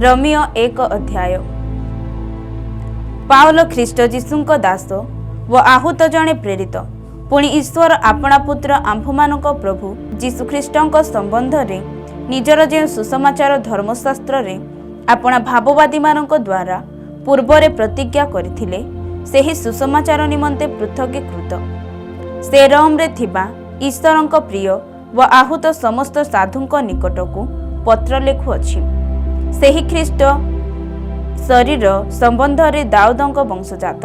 Romeo 1 अध्याय। पाउल ख्रीष्ट जीशुଙ୍କ दास व आहूत जड़े प्रेरित पुणी ईश्वर आपणा पुत्र आम्भमानक प्रभु जीशु ख्रीष्टଙ୍କ संबंध रे निजर जे सुसमाचार धर्मशास्त्र रे आपणा भाववादी मानक द्वारा पूर्वरे प्रतिज्ञा करथिले सेही सुसमाचार निमंते पृथकीकृत से रोम रे थिबा ईश्वरଙ୍କ प्रिय व आहूत समस्त साधुଙ୍କ निकटकू पत्र लेखुअछि। सेही ख्रीष्ट शरीर संबंध रे दाऊदଙ୍କ वंशजात,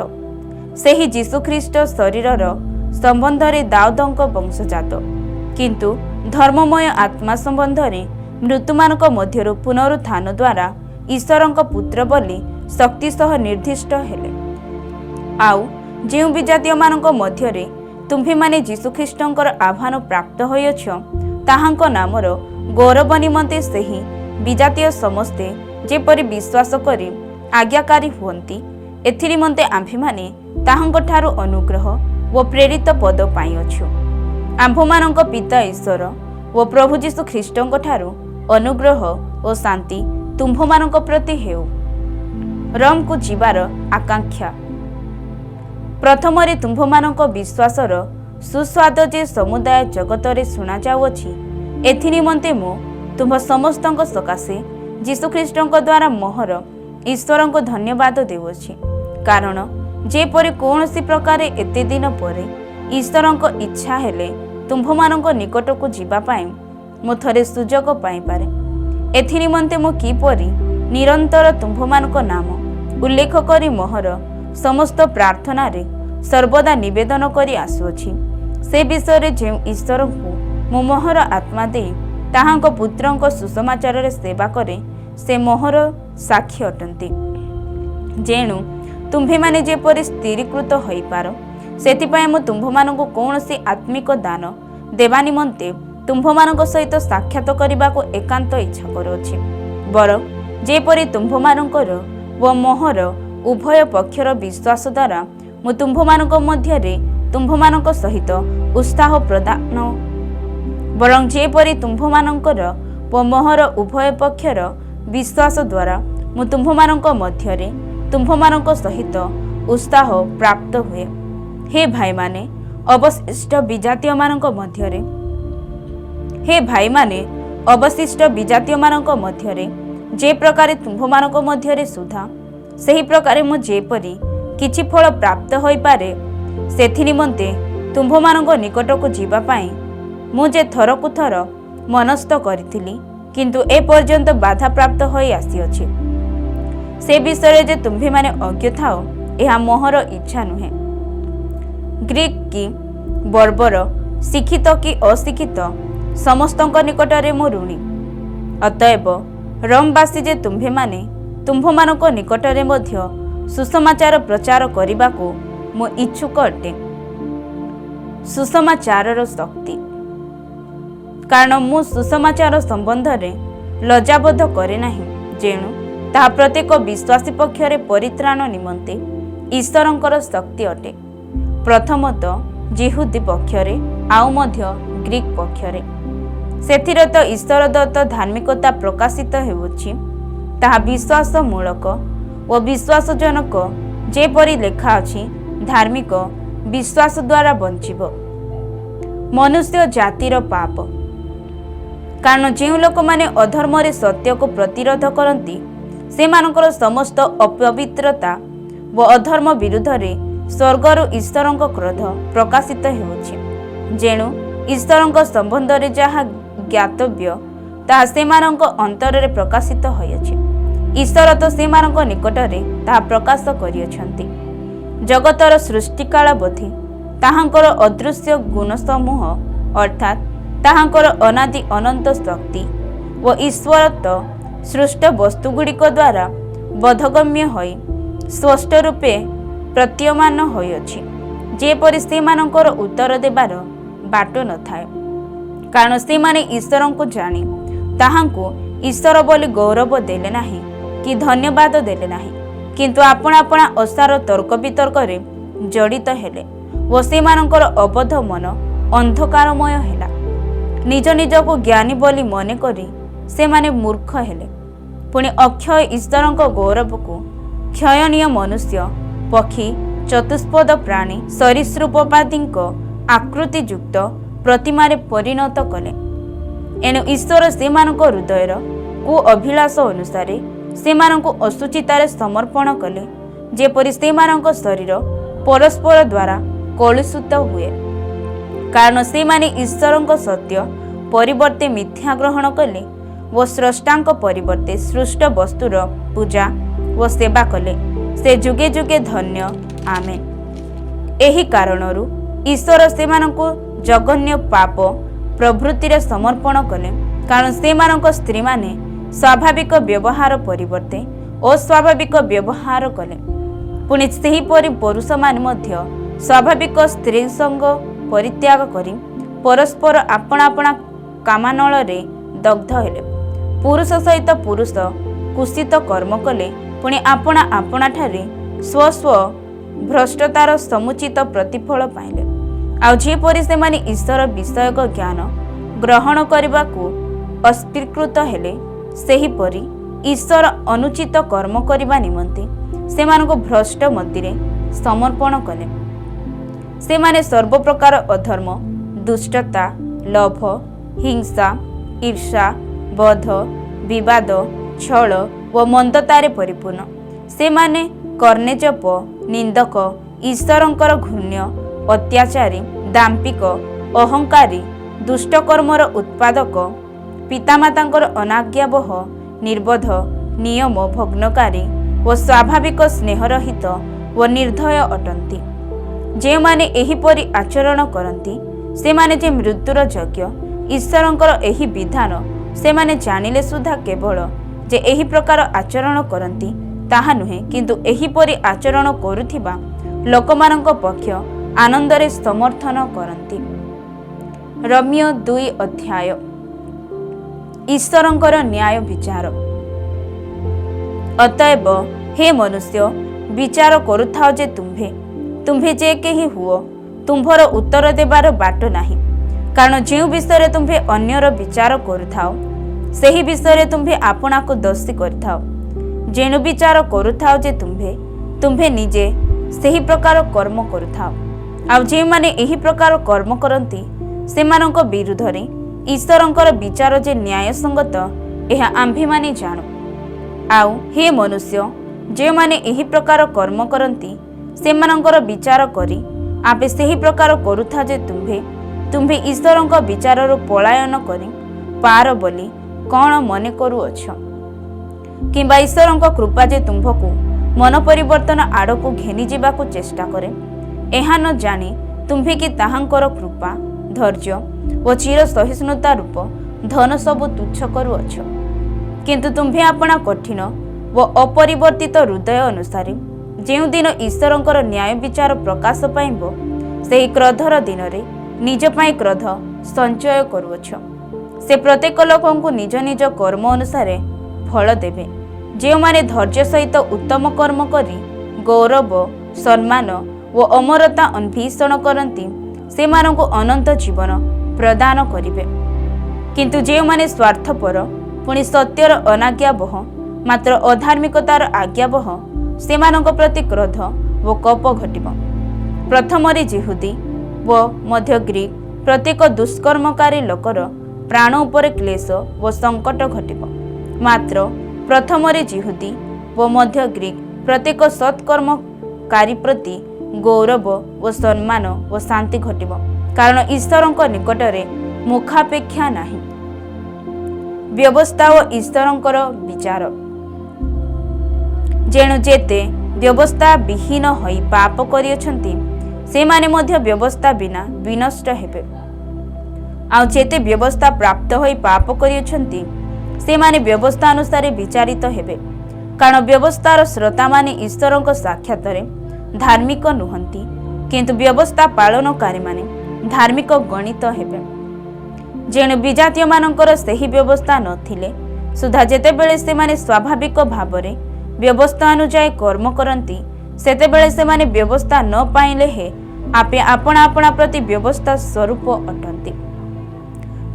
सेही जीशु ख्रीष्ट शरीरर संबंध रे दाऊदଙ୍କ वंशजात, किंतु धर्ममय आत्मा संबंध रे मृत्युमानक मध्यरु पुनरुत्थान द्वारा ईश्वरଙ୍କ पुत्र बोली शक्ति सह निर्दिष्ट हेले। आउ जेउ विजातीय मानक मध्यरे तुम्भे माने जीशु ख्रीष्टଙ୍କର आह्वान प्राप्त होइछ ताहांक नामर गौरव निमंते सेही विजातीय समस्ते जेपरि विश्वास करी आज्ञाकारी हुअंती एथि निमंते आम्भेमाने ताहांक ठारू अनुग्रह व प्रेरित पद पाइअछु। आम्भमानक पिता ईश्वर व प्रभु जीशु ख्रीष्टଙ୍କ ठारू अनुग्रह और शांति तुम्भमानक प्रति हेउ। रोम को जीवार आकांक्षा प्रथम रे तुम्भमानक विश्वासर सुस्वाद जे समुदाय जगत रे सुना जाउछि एथि निमंते मो तुम्भ समस्तଙ୍କ सकाशे जीशु ख्रीष्टଙ୍କ द्वारा मोहर ईश्वरଙ୍କୁ धन्यवाद देउछि, कारण जेपरि कौनसी प्रकार एते दिन परे ईश्वरଙ୍କ इच्छा हेले तुम्भमानଙ୍କ निकटକୁ ଯିବା ପାଇଁ मो थरे सुजोग पाई पारे। एथि निमंते मो किपरि निरंतर तुम्भमानଙ୍କ नाम उल्लेख करी मोहर समस्त प्रार्थना रे सर्वदा निवेदन करी आसुछि से विषय रे जे ईश्वर को मो मोहर आत्मा दे ताहांक पुत्रଙ୍କ सुसमाचार रे सेवा करे से मोहर साक्षी अटंती। जेणु तुम्भे माने जेपरि स्थिरीकृत होई पारो सेति पय मो तुम्भमानଙ୍କୁ कौनसी आत्मिक दान देवा निमंते तुम्भमानଙ୍କ सहित साक्षात करबा को एकांत इच्छा करोछि। बर जेपरि तुम्भमानଙ୍କର व मोहर उभय पक्षर विश्वास द्वारा मो तुम्भमानଙ୍କ मध्यरे तुम्भमानଙ୍କ सहित उत्साह प्रदान बरं जेपरि तुम्भमानଙ୍କର व मोहर उभय पक्षर विश्वास द्वारा मो तुम्भमानଙ୍କ मध्यरे तुम्भमानଙ୍କ सहित उत्साह प्राप्त हुए। हे भाई माने अवशिष्ट विजातीय मानक मध्यरे अवशिष्ट विजातीय मानक मध्यरे जे प्रकार तुम्भमानक मध्यरे सुधा सही प्रकार मो जेपरि किछि फल प्राप्त होई पारे सेथि निमंते तुम्भमानଙ୍କ निकटକୁ ଯିବା ପାଇଁ मु जे थरकु थर मनस्थ करिथिली किंतु ए पर्यंत बाधा प्राप्त होई आसीअछि से विषय जे तुम्भे माने अज्ञ थाओ एहा मोहर इच्छा नुहे। ग्रीक की बर्बर शिक्षित कि अशिक्षित समस्तଙ୍କ निकटरे मो ऋणी। अतएव रोमवासी जे तुम्भे माने तुम्भमानଙ୍କ निकटरे मध्य सुसमाचार प्रचार करने को मो इच्छुक अटे। सुसमाचार शक्ति कारण मु सुसमाचार संबंध रे लज्जाबोध करे नाही, जेणु ताहा प्रत्येक विश्वासी पक्षरे परित्राण निमंते ईश्वरंकर शक्ति अटे। प्रथमतः जिहुदी पक्षरे आउ मध्य ग्रीक पक्षरे सेथिरे तो ईश्वर दत्त धार्मिकता प्रकाशित हेउछि ताहा विश्वास मूलक व विश्वासजनक जेपरि लेखा अछि धार्मिक विश्वास द्वारा बंचिब मनुष्य जातिर पाप। कारण जो लोक माने अधर्म रे सत्य को प्रतिरोध करती से मानकर समस्त अपवित्रता व अधर्म विरुद्ध रे स्वर्गर ईश्वरଙ୍କ क्रोध प्रकाशित हेउछि। जेणु ईश्वरଙ୍କ संबंध रे जहा ज्ञातव्य ताहा सेमानଙ୍କ अंतर रे प्रकाशित होइछि। ईश्वर तो सेमानଙ୍କ निकटरे ताहा प्रकाश करियछन्ति। जगतर सृष्टिकालावधि ताहांकर अदृश्य गुण समूह अर्थात ताहांकर अनादि अनंत शक्ति व ईश्वरत्व सृष्ट वस्तुगुड़िक द्वारा बोधगम्य होई स्पष्ट रूपे प्रतीयमान होइछि जेपरि सेमानଙ୍କର उत्तर देबार बाट न थाए। कारण से माने ईश्वर को जानी ताहांको ईश्वर बोली गौरव देले नाही कि धन्यवाद देले नाही, किंतु आपणा आपणा असार तर्क वितर्क रे जड़ित हेले व सेमानଙ୍କର अबोध मन अंधकारमय हेला। निज निज को ज्ञानी बोली मने करी से माने मूर्ख हेले पुणी अक्षय ईश्वरଙ୍କ गौरव को क्षयनीय मनुष्य पक्षी चतुष्पद प्राणी सरीसृपवादी आकृति युक्त प्रतिमा परिणत कले। एणु ईश्वर से हृदयर को अभिलाष अनुसार से अशुचितार समर्पण कले, जेपरि से शरीर परस्पर द्वारा कलुषित हुए, कारण से ईश्वर सत्य परिवर्ते मिथ्या ग्रहण कले व स्रष्टांक परिवर्ते सृष्ट वस्तुर पूजा व सेवा कले। से जुगे जुगे धन्य आमेन। एही कारणरू ईश्वर से जघन्य पाप प्रवृत्तिर समर्पण कले, कारण से स्त्री माने स्वाभाविक व्यवहार परिवर्ते अस्वाभाविक व्यवहार कले। पुणी सेहीपरि पुरुष माने मध्य स्वाभाविक स्त्री संग परित्याग करी परस्पर आपण आपण कामानल रे दग्ध हेले। पुरुष सहित पुरुष कुशित कर्म कले, पुणी आपणा आपणा ठारे स्व स्व भ्रष्टतार समुचित प्रतिफल पाइले। आ जेपरि से माने ईश्वर विषयक ज्ञान ग्रहण करने को अस्वीकृत हेले, सेहीपरि ईश्वर अनुचित कर्म करने निमंते से भ्रष्ट मध्य समर्पण कले। से माने सर्व प्रकार अधर्म, दुष्टता, लोभ, हिंसा, ईर्षा, बध, विवाद, छल व मंदतारे परिपूर्ण। से माने कर्णेजप, निंदक, ईश्वरंकर घृण्य, अत्याचारी, दाम्पिक, अहंकारी, दुष्टकर्मर उत्पादक, पितामातांकर अनाज्ञावह, निर्बोध, नियम भग्नकारी व स्वाभाविक स्नेहरहित व निर्दय अटंती। जे माने एहिपरि आचरण करती से माने जे मृत्युर योग्य। ईश्वरंकर एही विधान से माने जानिले सुधा केवल जे एही प्रकार आचरण करती ताहा नुहे, किंतु एहिपरि आचरण करुथिबा लोकमानंक पक्ष आनंदरे समर्थन करती। रोमियो 2 अध्याय। ईश्वरंकर न्याय विचार। अतएव हे मनुष्य, विचार करुथाओ जे तुम्भे जे केही हुओ, तुम्भर उत्तर देबार बाट नाही, कारण जे विषय तुम्भे अन्यर विचार करुथाओ सेही विषय तुम्भे आपना को दोषी करथाओ। जेनु विचार करुथाओ जे तुम्भे निजे सेही प्रकार कर्म करुथाओ। आ जे माने एही प्रकार कर्म करती सेमानंक विरुद्ध रे ईश्वरंकर विचार जे न्याय संगत, यह आम्भे माने जाणु। आउ हे मनुष्य, जे माने एही प्रकार कर्म करती सेमानंकर विचार करी आपे सेही प्रकार करुथा जे तुम्भे ईश्वरंक विचाररु पलायन करी पार बोली कौन मने करूअछ, किंबा ईश्वरंक कृपा जे तुम्भकु मन परिवर्तन आड़कू घेनी जीवाकू चेष्टा करे, एहा न जानी तुम्भे कि ताहांकर कृपा, धैर्य व चिर सहिष्णुता रूप धन सबु तुच्छ करूअछ। किंतु तुम्भे आपणा कठिन व अपरिवर्तित हृदय अनुसार जेउ दिन ईश्वरंकर न्याय विचार प्रकाश पाइब, सेही क्रोधर दिन रे निज पाई क्रोध संचय करूअछ। से प्रत्येक लोकंकु निज निज कर्म अनुसार फल देवे। जो माने धैर्य सहित उत्तम कर्म करी गौरव, सम्मान व अमरता अन्वेषण करती से मानकु अनंत जीवन प्रदान करिवे। किंतु जे माने स्वार्थपर पुणी सत्यर अनाज्ञावह, मात्र अधार्मिकतार आज्ञावह, से मानक प्रति क्रोध व कोप घटिब। प्रथमरे जिहुदी व मध्य ग्रीक प्रत्येक दुष्कर्मकारी लोकर प्राण उपरे क्लेश व संकट घटिब। मात्र प्रथमरे जिहुदी व मध्य ग्रीक प्रत्येक सत्कर्मकारी प्रति गौरव व सम्मान व शांति घटिब, कारण ईश्वरंक निकटरे मुखापेक्षा नाही। व्यवस्था व ईश्वरंकर विचार। जेणु जेते व्यवस्था विहीन होई पाप करियछंती से माने मध्य व्यवस्था बिना विनष्ट हेबे। आ जेते व्यवस्था प्राप्त होई पाप करियछंती से माने व्यवस्था अनुसार विचारित हेबे, कारण व्यवस्थार श्रोता माने ईश्वरंक साक्षातरे धार्मिक नुहंती, किंतु व्यवस्था पालनकारी माने धार्मिक गणित हेबे। जेणु विजातीय मानकर सही व्यवस्था नथिले सुधा जेतेबेले से माने स्वाभाविक भावरे व्यवस्था अनुଯାୟୀ कर्म करती, सेतेबेले से माने व्यवस्था न पाइले हे आपे आपणा आपणा प्रति व्यवस्था स्वरूप अटंती,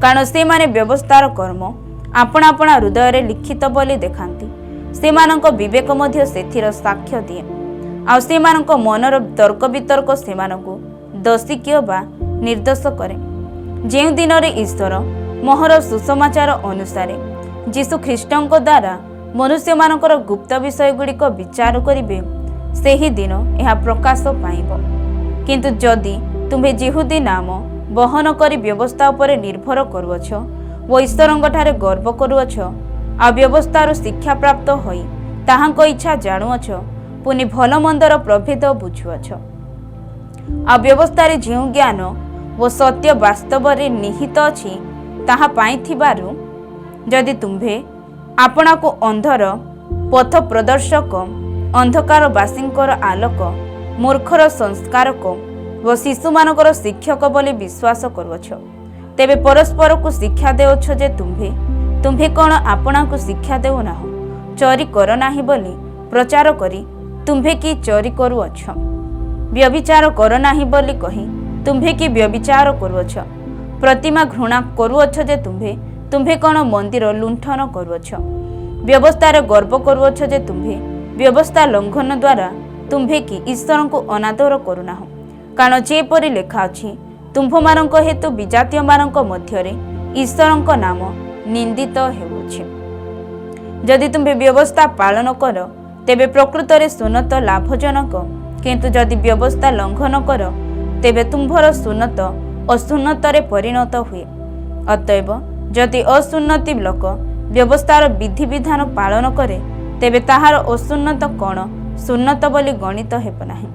कारण से माने व्यवस्थार कर्म ଆପଣା ଆପଣା ହୃଦୟରେ ଲିଖିତ ବୋଲି ଦେଖାନ୍ତି। ସେମାନଙ୍କ ବିବେକ ମଧ୍ୟ ସେଥିର ସାକ୍ଷ୍ୟ ଦିଏ। ଆଉ ସେମାନଙ୍କ ମନର ତର୍କ ବିତର୍କ ସେମାନଙ୍କୁ ଦୋଷୀ କିଏ ବା ନିର୍ଦ୍ଦୋଷ କରେ। ଯେଉଁ ଦିନରେ ଈଶ୍ୱର ମୋହର ସୁସମାଚାର ଅନୁସାରେ ଯୀଶୁ ଖ୍ରୀଷ୍ଟଙ୍କ ଦ୍ୱାରା ମନୁଷ୍ୟମାନଙ୍କର ଗୁପ୍ତ ବିଷୟଗୁଡ଼ିକ ବିଚାର କରିବେ, ସେହି ଦିନ ଏହା ପ୍ରକାଶ ପାଇବ। କିନ୍ତୁ ଯଦି ତୁମ୍ଭେ ଯିହୁଦୀ ନାମ ବହନ କରି ବ୍ୟବସ୍ଥା ଉପରେ ନିର୍ଭର କରୁଅଛ ଓ ଈଶ୍ୱରଙ୍କଠାରେ ଗର୍ବ କରୁଅଛ, ଆଉ ବ୍ୟବସ୍ଥାରୁ ଶିକ୍ଷାପ୍ରାପ୍ତ ହୋଇ ତାହାଙ୍କ ଇଚ୍ଛା ଜାଣୁଅଛ, ପୁଣି ଭଲ ମନ୍ଦର ପ୍ରଭେଦ ବୁଝୁଅଛ, ଆଉ ବ୍ୟବସ୍ଥାରେ ଯେଉଁ ଜ୍ଞାନ ଓ ସତ୍ୟ ବାସ୍ତବରେ ନିହିତ ଅଛି ତାହା ପାଇଥିବାରୁ ଯଦି ତୁମ୍ଭେ ଆପଣାକୁ ଅନ୍ଧର ପଥ ପ୍ରଦର୍ଶକ, ଅନ୍ଧକାରବାସୀଙ୍କର ଆଲୋକ, ମୂର୍ଖର ସଂସ୍କାରକ ଓ ଶିଶୁମାନଙ୍କର ଶିକ୍ଷକ ବୋଲି ବିଶ୍ୱାସ କରୁଅଛ, ତେବେ ପରସ୍ପରକୁ ଶିକ୍ଷା ଦେଉଛ ଯେ ତୁମ୍ଭେ କ'ଣ ଆପଣାକୁ ଶିକ୍ଷା ଦେଉନାହଁ? ଚୋରି କର ନାହିଁ ବୋଲି ପ୍ରଚାର କରି ତୁମ୍ଭେ କି ଚୋରି କରୁଅଛ? ବ୍ୟଭିଚାର କର ନାହିଁ ବୋଲି କହି ତୁମ୍ଭେ କି ବ୍ୟଭିଚାର କରୁଅଛ? ପ୍ରତିମା ଘୃଣା କରୁଅଛ ଯେ ତୁମ୍ଭେ କ'ଣ ମନ୍ଦିର ଲୁଣ୍ଠନ କରୁଅଛ? ବ୍ୟବସ୍ଥାରେ ଗର୍ବ କରୁଅଛ ଯେ ବ୍ୟବସ୍ଥା ଲଙ୍ଘନ ଦ୍ୱାରା ତୁମ୍ଭେ କି ଈଶ୍ୱରଙ୍କୁ ଅନାଦର କରୁନାହଁ? କାରଣ ଯେପରି ଲେଖା ଅଛି, ତୁମ୍ଭମାନଙ୍କ ହେତୁ ବିଜାତୀୟମାନଙ୍କ ମଧ୍ୟରେ ଈଶ୍ୱରଙ୍କ ନାମ ନିନ୍ଦିତ ହେଉଅଛି। ଯଦି ତୁମ୍ଭେ ବ୍ୟବସ୍ଥା ପାଳନ କର, ତେବେ ପ୍ରକୃତରେ ସୁନ୍ନତ ଲାଭଜନକ, କିନ୍ତୁ ଯଦି ବ୍ୟବସ୍ଥା ଲଙ୍ଘନ କର, ତେବେ ତୁମ୍ଭର ସୁନ୍ନତ ଅସୁନ୍ନତରେ ପରିଣତ ହୁଏ। ଅତଏବ ଯଦି ଅସୁନ୍ନତି ଲୋକ ବ୍ୟବସ୍ଥାର ବିଧିବିଧାନ ପାଳନ କରେ, ତେବେ ତାହାର ଅସୁନ୍ନତ କ'ଣ ସୁନ୍ନତ ବୋଲି ଗଣିତ ହେବ ନାହିଁ।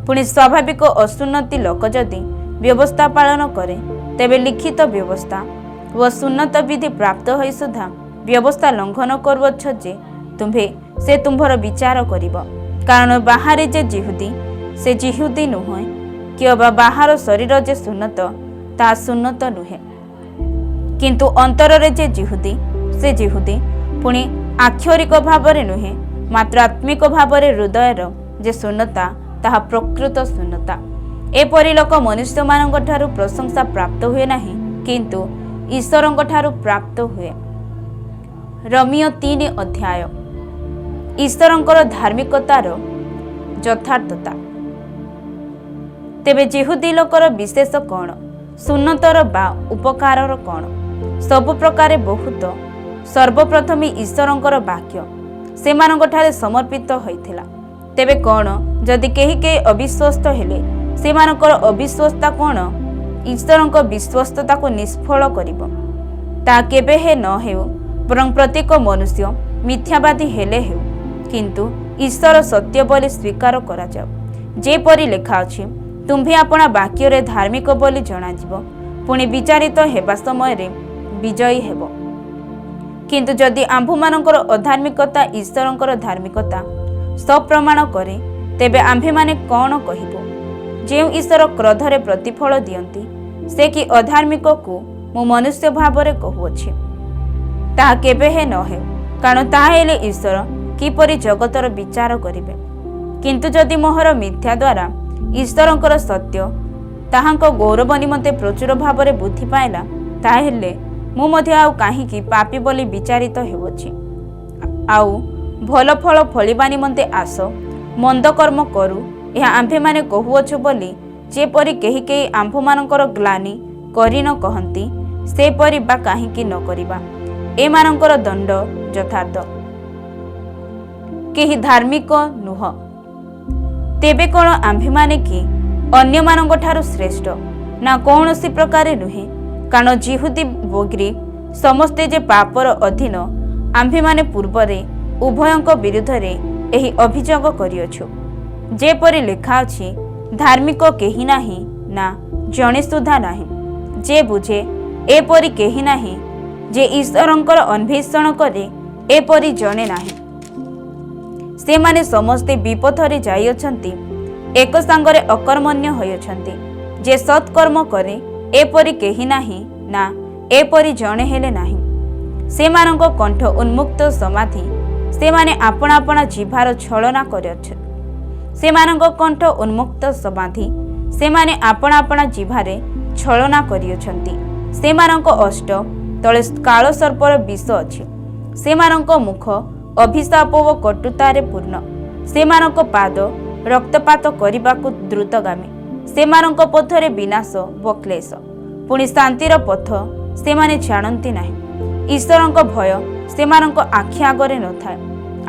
ପୁଣି ସ୍ୱାଭାବିକ ଅସୁନ୍ନତି ଲୋକ ଯଦି ବ୍ୟବସ୍ଥା ପାଳନ କରେ, ତେବେ ଲିଖିତ ବ୍ୟବସ୍ଥା ଓ ସୁନ୍ନତ ବିଧି ପ୍ରାପ୍ତ ହୋଇ ସୁଦ୍ଧା ବ୍ୟବସ୍ଥା ଲଙ୍ଘନ କରୁଅଛ ଯେ ସେ ତୁମ୍ଭର ବିଚାର କରିବ। କାରଣ ବାହାରେ ଯେ ଯିହୁଦୀ ସେ ଯିହୁଦୀ ନୁହେଁ, କିମ୍ବା ବାହାର ଶରୀର ଯେ ସୁନ୍ନତ ତାହା ସୁନ୍ନତ ନୁହେଁ, କିନ୍ତୁ ଅନ୍ତରରେ ଯେ ଯିହୁଦୀ ସେ ଯିହୁଦୀ, ପୁଣି ଆକ୍ଷରିକ ଭାବରେ ନୁହେଁ, ମାତ୍ର ଆତ୍ମିକ ଭାବରେ ହୃଦୟର ଯେ ଶୂନ୍ୟତା ତାହା ପ୍ରକୃତ ଶୂନ୍ୟତା। ଏପରି ଲୋକ ମନୁଷ୍ୟମାନଙ୍କ ଠାରୁ ପ୍ରଶଂସା ପ୍ରାପ୍ତ ହୁଏ ନାହିଁ, କିନ୍ତୁ ଈଶ୍ୱରଙ୍କ ଠାରୁ ପ୍ରାପ୍ତ ହୁଏ। ରୋମୀୟ 3 ଅଧ୍ୟାୟ। ଈଶ୍ୱରଙ୍କର ଧାର୍ମିକତାର ଯଥାର୍ଥତା। ତେବେ ଯିହୁଦୀ ଲୋକର ବିଶେଷ କ'ଣ? ସୁନ୍ନତର ବା ଉପକାରର କ'ଣ? ସବୁ ପ୍ରକାରେ ବହୁତ। ସର୍ବପ୍ରଥମେ ଈଶ୍ୱରଙ୍କର ବାକ୍ୟ ସେମାନଙ୍କଠାରେ ସମର୍ପିତ ହୋଇଥିଲା। ତେବେ କ'ଣ ଯଦି କେହି ଅବିଶ୍ୱସ୍ତ ହେଲେ, ସେମାନଙ୍କର ଅବିଶ୍ୱସ୍ତା କ'ଣ ଈଶ୍ୱରଙ୍କ ବିଶ୍ୱସ୍ତତାକୁ ନିଷ୍ଫଳ କରିବ? ତାହା କେବେ ନ ହେଉ, ବରଂ ପ୍ରତ୍ୟେକ ମନୁଷ୍ୟ ମିଥ୍ୟାବାଦୀ ହେଲେ ହେଉ, କିନ୍ତୁ ଈଶ୍ୱର ସତ୍ୟ ବୋଲି ସ୍ୱୀକାର କରାଯାଉ। ଯେପରି ଲେଖା ଅଛି, ତୁମ୍ଭେ ଆପଣା ବାକ୍ୟରେ ଧାର୍ମିକ ବୋଲି ଜଣାଯିବ, ପୁଣି ବିଚାରିତ ହେବା ସମୟରେ ବିଜୟୀ ହେବ। କିନ୍ତୁ ଯଦି ଆମ୍ଭମାନଙ୍କର ଅଧାର୍ମିକତା ଈଶ୍ୱରଙ୍କର ଧାର୍ମିକତା ସପ୍ରମାଣ କରେ, ତେବେ ଆମ୍ଭେମାନେ କ'ଣ କହିବୁ? ଯେଉଁ ଈଶ୍ୱର କ୍ରୋଧରେ ପ୍ରତିଫଳ ଦିଅନ୍ତି, ସେ କି ଅଧାର୍ମିକକୁ ମୁଁ ମନୁଷ୍ୟ ଭାବରେ କହୁଅଛି? ତାହା କେବେ ନ ହେଉ, କାରଣ ତାହା ହେଲେ ଈଶ୍ୱର କିପରି ଜଗତର ବିଚାର କରିବେ। କିନ୍ତୁ ଯଦି ମୋହର ମିଥ୍ୟା ଦ୍ୱାରା ଈଶ୍ୱରଙ୍କର ସତ୍ୟ ତାହାଙ୍କ ଗୌରବ ନିମନ୍ତେ ପ୍ରଚୁର ଭାବରେ ବୃଦ୍ଧି ପାଇଲା, ତାହେଲେ ମୁଁ ମଧ୍ୟ ଆଉ କାହିଁକି ପାପୀ ବୋଲି ବିଚାରିତ ହେଉଅଛି? ଆଉ ଭଲ ଫଳ ଫଳିବା ନିମନ୍ତେ ଆସ, ମନ୍ଦ କର୍ମ କରୁ, ଏହା ଆମ୍ଭେମାନେ କହୁଅଛୁ ବୋଲି ଯେପରି କେହି ଆମ୍ଭମାନଙ୍କର ଗ୍ଲାନି କରି ନ କହନ୍ତି, ସେପରି ବା କାହିଁକି ନ କରିବା? ଏମାନଙ୍କର ଦଣ୍ଡ ଯଥାର୍ଥ। କେହି ଧାର୍ମିକ ନୁହଁ। ତେବେ କ'ଣ ଆମ୍ଭେମାନେ କି ଅନ୍ୟମାନଙ୍କ ଠାରୁ ଶ୍ରେଷ୍ଠ? ନା କୌଣସି ପ୍ରକାରେ ନୁହେଁ। କାରଣ ଯିହୁଦୀ ଓ ଗ୍ରୀକ ସମସ୍ତେ ଯେ ପାପର ଅଧୀନ, ଆମ୍ଭେମାନେ ପୂର୍ବରେ ଉଭୟଙ୍କ ବିରୁଦ୍ଧରେ ଏହି ଅଭିଯୋଗ କରିଅଛୁ। ଯେପରି ଲେଖା ଅଛି, ଧାର୍ମିକ କେହି ନାହିଁ, ନା ଜଣେ ସୁଦ୍ଧା ନାହିଁ। ଯେ ବୁଝେ ଏପରି କେହି ନାହିଁ, ଯେ ଈଶ୍ୱରଙ୍କର ଅନ୍ୱେଷଣ କରେ ଏପରି ଜଣେ ନାହିଁ। ସେମାନେ ସମସ୍ତେ ବିପଥରେ ଯାଇଅଛନ୍ତି, ଏକ ସାଙ୍ଗରେ ଅକର୍ମଣ୍ୟ ହୋଇଅଛନ୍ତି। ଯେ ସତ୍କର୍ମ କରେ ଏପରି କେହି ନାହିଁ, ନା ଏପରି ଜଣେ ହେଲେ ନାହିଁ। ସେମାନଙ୍କ କଣ୍ଠ ଉନ୍ମୁକ୍ତ ସମାଧି, ସେମାନେ ଆପଣା ଆପଣା ଜିହ୍ବାର ଛଳନା କରିଅଛନ୍ତି। ସେମାନଙ୍କ କଣ୍ଠ ଉନ୍ମୁକ୍ତ ସମାଧି, ସେମାନେ ଆପଣା ଆପଣା ଜିହ୍ବାରେ ଛଳନା କରିଅଛନ୍ତି। ସେମାନଙ୍କ ଅଷ୍ଟ ତଳେ କାଳସର୍ପର ବିଷ ଅଛି। ସେମାନଙ୍କ ମୁଖ ଅଭିଶାପ ଓ କଟୁତାରେ ପୂର୍ଣ୍ଣ। ସେମାନଙ୍କ ପାଦ ରକ୍ତପାତ କରିବାକୁ ଦ୍ରୁତଗାମୀ। ସେମାନଙ୍କ ପଥରେ ବିନାଶ ଓ କ୍ଲେଶ। ପୁଣି ଶାନ୍ତିର ପଥ ସେମାନେ ଜାଣନ୍ତି ନାହିଁ। ଈଶ୍ୱରଙ୍କ ଭୟ ସେମାନଙ୍କ ଆଖି ଆଗରେ ନଥାଏ।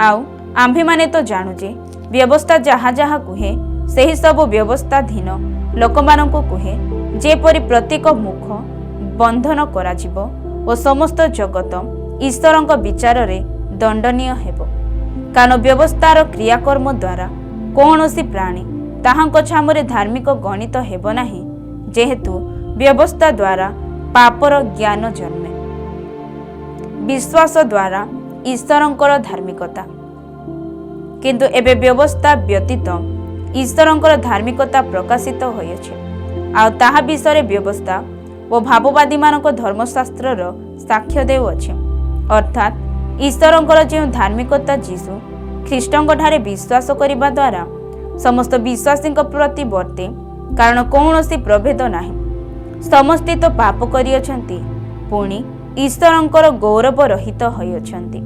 ଆଉ ଆମ୍ଭେମାନେ ତ ଜାଣୁ ଯେ ବ୍ୟବସ୍ଥା ଯାହା ଯାହା କୁହେ ସେହି ସବୁ ବ୍ୟବସ୍ଥାଧୀନ ଲୋକମାନଙ୍କୁ କୁହେ, ଯେପରି ପ୍ରତ୍ୟେକ ମୁଖ ବନ୍ଧନ କରାଯିବ ଓ ସମସ୍ତ ଜଗତ ଈଶ୍ୱରଙ୍କ ବିଚାରରେ ଦଣ୍ଡନୀୟ ହେବ। କାରଣ ବ୍ୟବସ୍ଥାର କ୍ରିୟାକର୍ମ ଦ୍ୱାରା କୌଣସି ପ୍ରାଣୀ ତାହାଙ୍କ ଛାମୁରେ ଧାର୍ମିକ ଗଣିତ ହେବ ନାହିଁ, ଯେହେତୁ ବ୍ୟବସ୍ଥା ଦ୍ୱାରା ପାପର ଜ୍ଞାନ ଜନ୍ମେ। ବିଶ୍ୱାସ ଦ୍ୱାରା ଈଶ୍ୱରଙ୍କର ଧାର୍ମିକତା। କିନ୍ତୁ ଏବେ ବ୍ୟବସ୍ଥା ବ୍ୟତୀତ ଈଶ୍ୱରଙ୍କର ଧାର୍ମିକତା ପ୍ରକାଶିତ ହୋଇଅଛି, ଆଉ ତାହା ବିଷୟରେ ବ୍ୟବସ୍ଥା ଓ ଭାବବାଦୀମାନଙ୍କ ଧର୍ମଶାସ୍ତ୍ରର ସାକ୍ଷ୍ୟ ଦେଉଅଛି। ଅର୍ଥାତ୍ ଈଶ୍ୱରଙ୍କର ଯେଉଁ ଧାର୍ମିକତା ଯୀଶୁ ଖ୍ରୀଷ୍ଟଙ୍କଠାରେ ବିଶ୍ୱାସ କରିବା ଦ୍ୱାରା ସମସ୍ତ ବିଶ୍ୱାସୀଙ୍କ ପ୍ରତି ବର୍ତ୍ତେ, କାରଣ କୌଣସି ପ୍ରଭେଦ ନାହିଁ। ସମସ୍ତେ ତ ପାପ କରିଅଛନ୍ତି, ପୁଣି ଈଶ୍ୱରଙ୍କର ଗୌରବ ରହିତ ହୋଇଅଛନ୍ତି।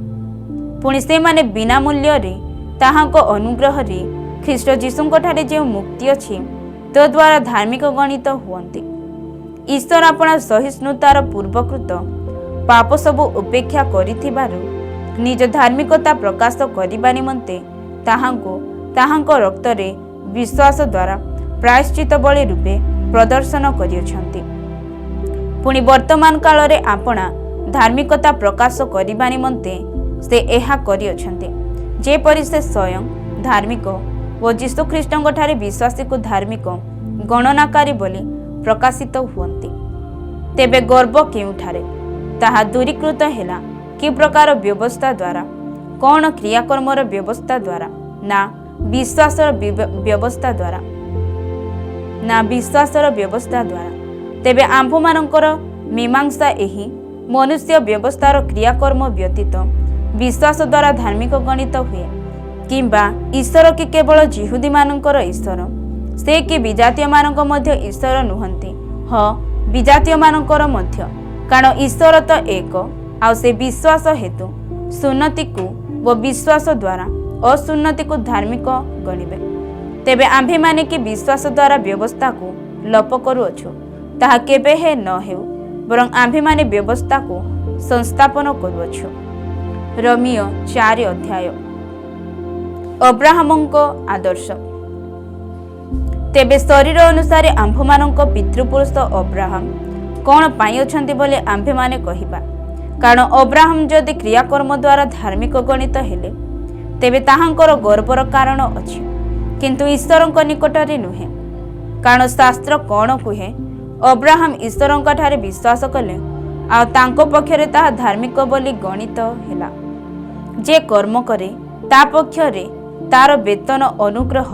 ପୁଣି ସେମାନେ ବିନା ମୂଲ୍ୟରେ ତାହାଙ୍କ ଅନୁଗ୍ରହରେ ଖ୍ରୀଷ୍ଟ ଯୀଶୁଙ୍କଠାରେ ଯେଉଁ ମୁକ୍ତି ଅଛି ତଦ୍ୱାରା ଧାର୍ମିକ ଗଣିତ ହୁଅନ୍ତି। ଈଶ୍ୱର ଆପଣା ସହିଷ୍ଣୁତାର ପୂର୍ବକୃତ ପାପ ସବୁ ଉପେକ୍ଷା କରିଥିବାରୁ ନିଜ ଧାର୍ମିକତା ପ୍ରକାଶ କରିବା ନିମନ୍ତେ ତାହାଙ୍କୁ ତାହାଙ୍କ ରକ୍ତରେ ବିଶ୍ୱାସ ଦ୍ୱାରା ପ୍ରାୟଶ୍ଚିତ ବଳି ରୂପେ ପ୍ରଦର୍ଶନ କରିଅଛନ୍ତି। ପୁଣି ବର୍ତ୍ତମାନ କାଳରେ ଆପଣା ଧାର୍ମିକତା ପ୍ରକାଶ କରିବା ନିମନ୍ତେ ସେ ଏହା କରିଅଛନ୍ତି, ଯେପରି ସେ ସ୍ୱୟଂ ଧାର୍ମିକ ଓ ଯୀଶୁଖ୍ରୀଷ୍ଟଙ୍କଠାରେ ବିଶ୍ୱାସୀକୁ ଧାର୍ମିକ ଗଣନାକାରୀ ବୋଲି ପ୍ରକାଶିତ ହୁଅନ୍ତି। ତେବେ ଗର୍ବ କେଉଁଠାରେ? ତାହା ଦୂରୀକୃତ ହେଲା କି ପ୍ରକାର ବ୍ୟବସ୍ଥା ଦ୍ୱାରା? କ'ଣ କ୍ରିୟାକର୍ମର ବ୍ୟବସ୍ଥା ଦ୍ୱାରା? ନା ବିଶ୍ୱାସର ବ୍ୟବସ୍ଥା ଦ୍ୱାରା? ନା ବିଶ୍ୱାସର ବ୍ୟବସ୍ଥା ଦ୍ୱାରା? ତେବେ ଆମ୍ଭମାନଙ୍କର ମୀମାଂସା ଏହି, ମନୁଷ୍ୟ ବ୍ୟବସ୍ଥାର କ୍ରିୟାକର୍ମ ବ୍ୟତୀତ ବିଶ୍ୱାସ ଦ୍ୱାରା ଧାର୍ମିକ ଗଣିତ ହୁଏ, କିମ୍ବା ଈଶ୍ୱର କି କେବଳ ଯିହୁଦୀମାନଙ୍କର ଈଶ୍ୱର? ସେ କି ବିଜାତୀୟମାନଙ୍କ ମଧ୍ୟ ଈଶ୍ୱର ନୁହନ୍ତି? ହଁ, ବିଜାତୀୟମାନଙ୍କର ମଧ୍ୟ, କାରଣ ଈଶ୍ୱର ତ ଏକ, ଆଉ ସେ ବିଶ୍ୱାସ ହେତୁ ସୁନ୍ନତିକୁ ଓ ବିଶ୍ୱାସ ଦ୍ୱାରା ଅସୁନ୍ନତିକୁ ଧାର୍ମିକ ଗଣିବେ। ତେବେ ଆମ୍ଭେମାନେ କି ବିଶ୍ୱାସ ଦ୍ୱାରା ବ୍ୟବସ୍ଥାକୁ ଲୋପ କରୁଅଛୁ, ତାହା କେବେ ନ ହେଉ, ବରଂ ଆମ୍ଭେମାନେ ବ୍ୟବସ୍ଥାକୁ ସଂସ୍ଥାପନ କରୁଅଛୁ। ରୋମୀୟ 4 ଅଧ୍ୟାୟ। ଅବ୍ରାହମଙ୍କ ଆଦର୍ଶ। ତେବେ ଶରୀର ଅନୁସାରେ ଆମ୍ଭମାନଙ୍କ ପିତୃପୁରୁଷ ଅବ୍ରାହମ କ'ଣ ପାଇଁ ଅଛନ୍ତି ବୋଲି ଆମ୍ଭେମାନେ କହିବା? କାରଣ ଅବ୍ରାହମ ଯଦି କ୍ରିୟାକର୍ମ ଦ୍ୱାରା ଧାର୍ମିକ ଗଣିତ ହେଲେ, ତେବେ ତାହାଙ୍କର ଗର୍ବର କାରଣ ଅଛି, କିନ୍ତୁ ଈଶ୍ୱରଙ୍କ ନିକଟରେ ନୁହେଁ। କାରଣ ଶାସ୍ତ୍ର କ'ଣ କୁହେ? ଅବ୍ରାହମ ଈଶ୍ୱରଙ୍କଠାରେ ବିଶ୍ୱାସ କଲେ, ଆଉ ତାଙ୍କ ପକ୍ଷରେ ତାହା ଧାର୍ମିକ ବୋଲି ଗଣିତ ହେଲା। ଯେ କର୍ମ କରେ ତା ପକ୍ଷରେ ତାର ବେତନ ଅନୁଗ୍ରହ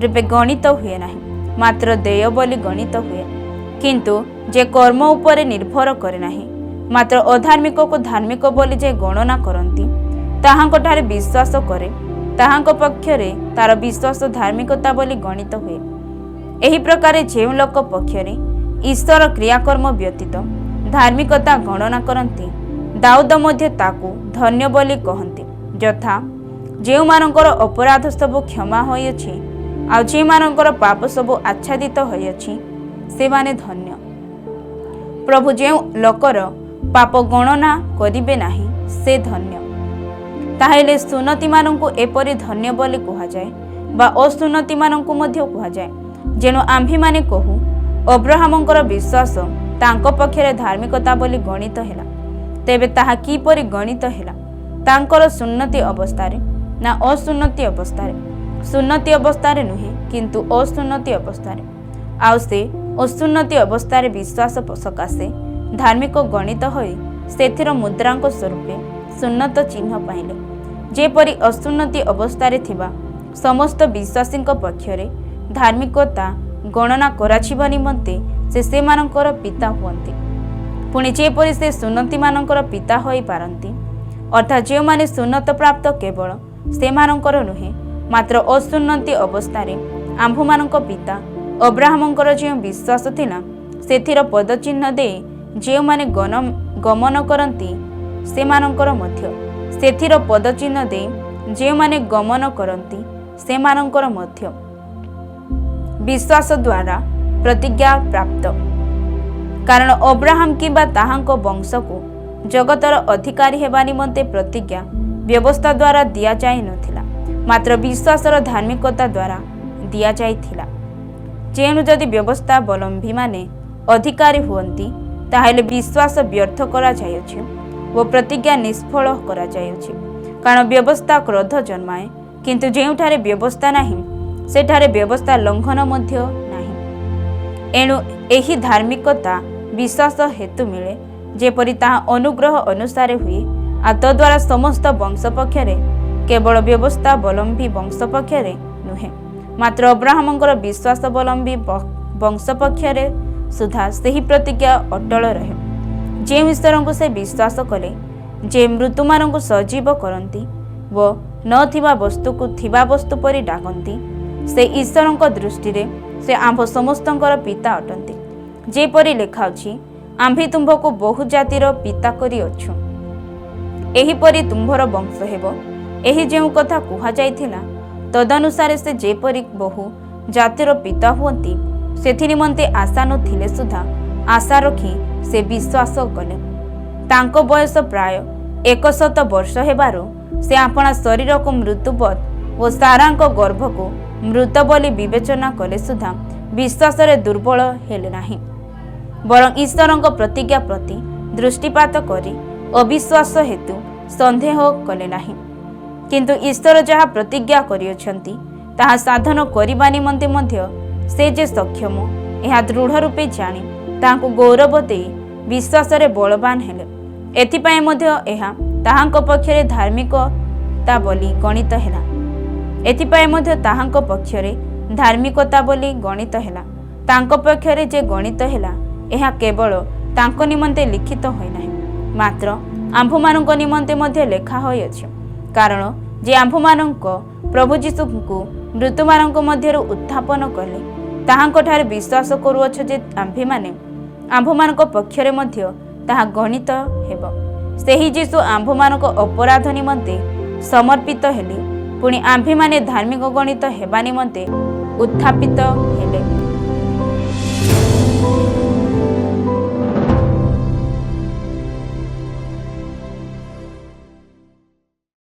ରୂପେ ଗଣିତ ହୁଏ ନାହିଁ, ମାତ୍ର ଦେୟ ବୋଲି ଗଣିତ ହୁଏ। କିନ୍ତୁ ଯେ କର୍ମ ଉପରେ ନିର୍ଭର କରେ ନାହିଁ, ମାତ୍ର ଅଧାର୍ମିକକୁ ଧାର୍ମିକ ବୋଲି ଯେ ଗଣନା କରନ୍ତି, ତାହାଙ୍କଠାରେ ବିଶ୍ୱାସ କରେ, ତାହାଙ୍କ ପକ୍ଷରେ ତାର ବିଶ୍ୱାସ ଧାର୍ମିକତା ବୋଲି ଗଣିତ ହୁଏ। ଏହି ପ୍ରକାରେ ଯେଉଁ ଲୋକ ପକ୍ଷରେ ଈଶ୍ୱର କ୍ରିୟାକର୍ମ ବ୍ୟତୀତ ଧାର୍ମିକତା ଗଣନା କରନ୍ତି, ଦାଉଦ ମଧ୍ୟ ତାକୁ ଧନ୍ୟ ବୋଲି କହନ୍ତି। ଯଥା, ଯେଉଁମାନଙ୍କର ଅପରାଧ ସବୁ କ୍ଷମା ହୋଇଅଛି, ଆଉ ଯେଉଁମାନଙ୍କର ପାପ ସବୁ ଆଚ୍ଛାଦିତ ହୋଇଅଛି, ସେମାନେ ଧନ୍ୟ। ପ୍ରଭୁ ଯେଉଁ ଲୋକର ପାପ ଗଣନା କରିବେ ନାହିଁ, ସେ ଧନ୍ୟ। ତାହେଲେ ସୁନ୍ନତିମାନଙ୍କୁ ଏପରି ଧନ୍ୟ ବୋଲି କୁହାଯାଏ, ବା ଅସୁନ୍ନତିମାନଙ୍କୁ ମଧ୍ୟ କୁହାଯାଏ। ଯେଣୁ ଆମ୍ଭେମାନେ କହୁ, ଅବ୍ରାହମଙ୍କର ବିଶ୍ୱାସ ତାଙ୍କ ପକ୍ଷରେ ଧାର୍ମିକତା ବୋଲି ଗଣିତ ହେଲା। ତେବେ ତାହା କିପରି ଗଣିତ ହେଲା? ତାଙ୍କର ସୁନ୍ନତି ଅବସ୍ଥାରେ ନା ଅସୁନ୍ନତି ଅବସ୍ଥାରେ? ସୁନ୍ନତି ଅବସ୍ଥାରେ ନୁହେଁ, କିନ୍ତୁ ଅସୁନ୍ନତି ଅବସ୍ଥାରେ। ଆଉ ସେ ଅସୁନ୍ନତି ଅବସ୍ଥାରେ ବିଶ୍ୱାସ ସକାଶେ ଧାର୍ମିକ ଗଣିତ ହୋଇ ସେଥିର ମୁଦ୍ରାଙ୍କ ସ୍ୱରୂପେ ସୁନ୍ନତ ଚିହ୍ନ ପାଇଲେ। ଯେପରି ଅସୁନ୍ନତି ଅବସ୍ଥାରେ ଥିବା ସମସ୍ତ ବିଶ୍ୱାସୀଙ୍କ ପକ୍ଷରେ ଧାର୍ମିକତା ଗଣନା କରାଯିବା ନିମନ୍ତେ ସେ ସେମାନଙ୍କର ପିତା ହୁଅନ୍ତି। ପୁଣି ଯେପରି ସେ ସୁନ୍ନତିମାନଙ୍କର ପିତା ହୋଇପାରନ୍ତି, ଅର୍ଥାତ୍ ଯେଉଁମାନେ ସୁନ୍ନତ ପ୍ରାପ୍ତ କେବଳ ସେମାନଙ୍କର ନୁହେଁ, ମାତ୍ର ଅସୁନ୍ନତି ଅବସ୍ଥାରେ ଆମ୍ଭମାନଙ୍କ ପିତା ଅବ୍ରାହମଙ୍କର ଯେଉଁ ବିଶ୍ୱାସ ଥିଲା, ସେଥିର ପଦଚିହ୍ନ ଦେଇ ଯେଉଁମାନେ ଗମନ କରନ୍ତି ସେମାନଙ୍କର ମଧ୍ୟ, ସେଥିର ପଦଚିହ୍ନ ଦେଇ ଯେଉଁମାନେ ଗମନ କରନ୍ତି ସେମାନଙ୍କର ମଧ୍ୟ ବିଶ୍ୱାସ ଦ୍ୱାରା ପ୍ରତିଜ୍ଞା ପ୍ରାପ୍ତ। କାରଣ ଅବ୍ରାହମ କିମ୍ବା ତାହାଙ୍କ ବଂଶକୁ ଜଗତର ଅଧିକାରୀ ହେବା ନିମନ୍ତେ ପ୍ରତିଜ୍ଞା ବ୍ୟବସ୍ଥା ଦ୍ୱାରା ଦିଆଯାଇ ନଥିଲା, ମାତ୍ର ବିଶ୍ୱାସର ଧାର୍ମିକତା ଦ୍ୱାରା ଦିଆଯାଇଥିଲା। ଯେଣୁ ଯଦି ବ୍ୟବସ୍ଥାବଲମ୍ବୀମାନେ ଅଧିକାରୀ ହୁଅନ୍ତି, ତାହେଲେ ବିଶ୍ୱାସ ବ୍ୟର୍ଥ କରାଯାଇଅଛି ଓ ପ୍ରତିଜ୍ଞା ନିଷ୍ଫଳ କରାଯାଇଅଛି। କାରଣ ବ୍ୟବସ୍ଥା କ୍ରୋଧ ଜନ୍ମାଏ, କିନ୍ତୁ ଯେଉଁଠାରେ ବ୍ୟବସ୍ଥା ନାହିଁ ସେଠାରେ ବ୍ୟବସ୍ଥା ଲଙ୍ଘନ ମଧ୍ୟ ନାହିଁ। ଏଣୁ ଏହି ଧାର୍ମିକତା ବିଶ୍ୱାସ ହେତୁ ମିଳେ, ଯେପରି ତାହା ଅନୁଗ୍ରହ ଅନୁସାରେ ହୁଏ, ଆଉ ତଦ୍ୱାରା ସମସ୍ତ ବଂଶ ପକ୍ଷରେ, କେବଳ ବ୍ୟବସ୍ଥାବଲମ୍ବୀ ବଂଶ ପକ୍ଷରେ ନୁହେଁ, ମାତ୍ର ଅବ୍ରାହମଙ୍କର ବିଶ୍ୱାସାବଲମ୍ବୀ ବଂଶ ପକ୍ଷରେ ସୁଦ୍ଧା ସେହି ପ୍ରତିଜ୍ଞା ଅଟଳ ରହେ। ଯେଉଁ ଈଶ୍ୱରଙ୍କୁ ସେ ବିଶ୍ୱାସ କଲେ, ଯେ ମୃତ୍ୟୁମାନଙ୍କୁ ସଜୀବ କରନ୍ତି ଓ ନଥିବା ବସ୍ତୁକୁ ଥିବା ବସ୍ତୁ ପରି ଡାକନ୍ତି, ସେ ଈଶ୍ୱରଙ୍କ ଦୃଷ୍ଟିରେ ସେ ଆମ୍ଭ ସମସ୍ତଙ୍କର ପିତା ଅଟନ୍ତି। ଯେପରି ଲେଖାଅଛି, ଆମ୍ଭେ ତୁମ୍ଭକୁ ବହୁ ଜାତିର ପିତା କରିଅଛୁ, ଏହିପରି ତୁମ୍ଭର ବଂଶ ହେବ। ଏହି ଯେଉଁ କଥା କୁହାଯାଇଥିଲା, ତଦନୁସାରେ ସେ ଯେପରି ବହୁ ଜାତିର ପିତା ହୁଅନ୍ତି, ସେଥି ନିମନ୍ତେ ଆଶା ନଥିଲେ ସୁଦ୍ଧା ଆଶା ରଖି ସେ ବିଶ୍ୱାସ କଲେ। ତାଙ୍କ ବୟସ ପ୍ରାୟ 100 ବର୍ଷ ହେବାରୁ ସେ ଆପଣା ଶରୀରକୁ ମୃତ୍ୟୁବତ୍ ଓ ସାରାଙ୍କ ଗର୍ଭକୁ ମୃତ ବୋଲି ବିବେଚନା କଲେ ସୁଦ୍ଧା ବିଶ୍ୱାସରେ ଦୁର୍ବଳ ହେଲେ ନାହିଁ, ବରଂ ଈଶ୍ୱରଙ୍କ ପ୍ରତିଜ୍ଞା ପ୍ରତି ଦୃଷ୍ଟିପାତ କରି ଅବିଶ୍ୱାସ ହେତୁ ସନ୍ଦେହ କଲେ ନାହିଁ। କିନ୍ତୁ ଈଶ୍ୱର ଯାହା ପ୍ରତିଜ୍ଞା କରିଅଛନ୍ତି ତାହା ସାଧନ କରିବା ନିମନ୍ତେ ମଧ୍ୟ ସେ ଯେ ସକ୍ଷମ, ଏହା ଦୃଢ଼ ରୂପେ ଜାଣି ତାହାଙ୍କୁ ଗୌରବ ଦେଇ ବିଶ୍ୱାସରେ ବଳବାନ ହେଲେ। ଏଥିପାଇଁ ମଧ୍ୟ ଏହା ତାହାଙ୍କ ପକ୍ଷରେ ଧାର୍ମିକତା ବୋଲି ଗଣିତ ହେଲା। ଏଥିପାଇଁ ମଧ୍ୟ ତାହାଙ୍କ ପକ୍ଷରେ ଧାର୍ମିକତା ବୋଲି ଗଣିତ ହେଲା। ତାଙ୍କ ପକ୍ଷରେ ଯେ ଗଣିତ ହେଲା, ଏହା କେବଳ ତାଙ୍କ ନିମନ୍ତେ ଲିଖିତ ହୋଇନାହିଁ, ମାତ୍ର ଆମ୍ଭମାନଙ୍କ ନିମନ୍ତେ ମଧ୍ୟ ଲେଖା ହୋଇଅଛି। କାରଣ ଯେ ଆମ୍ଭମାନଙ୍କ ପ୍ରଭୁ ଯୀଶୁଙ୍କୁ ମୃତ୍ୟୁମାନଙ୍କ ମଧ୍ୟରୁ ଉତ୍ଥାପନ କଲେ, ତାହାଙ୍କଠାରେ ବିଶ୍ୱାସ କରୁଅଛ ଯେ ଆମ୍ଭେମାନେ ଆମ୍ଭମାନଙ୍କ ପକ୍ଷରେ ମଧ୍ୟ ତାହା ଗଣିତ ହେବ। ସେହି ଯୀଶୁ ଆମ୍ଭମାନଙ୍କ ଅପରାଧ ନିମନ୍ତେ ସମର୍ପିତ ହେଲେ, ପୁଣି ଆମ୍ଭେମାନେ ଧାର୍ମିକ ଗଣିତ ହେବା ନିମନ୍ତେ ଉତ୍ଥାପିତ ହେଲେ।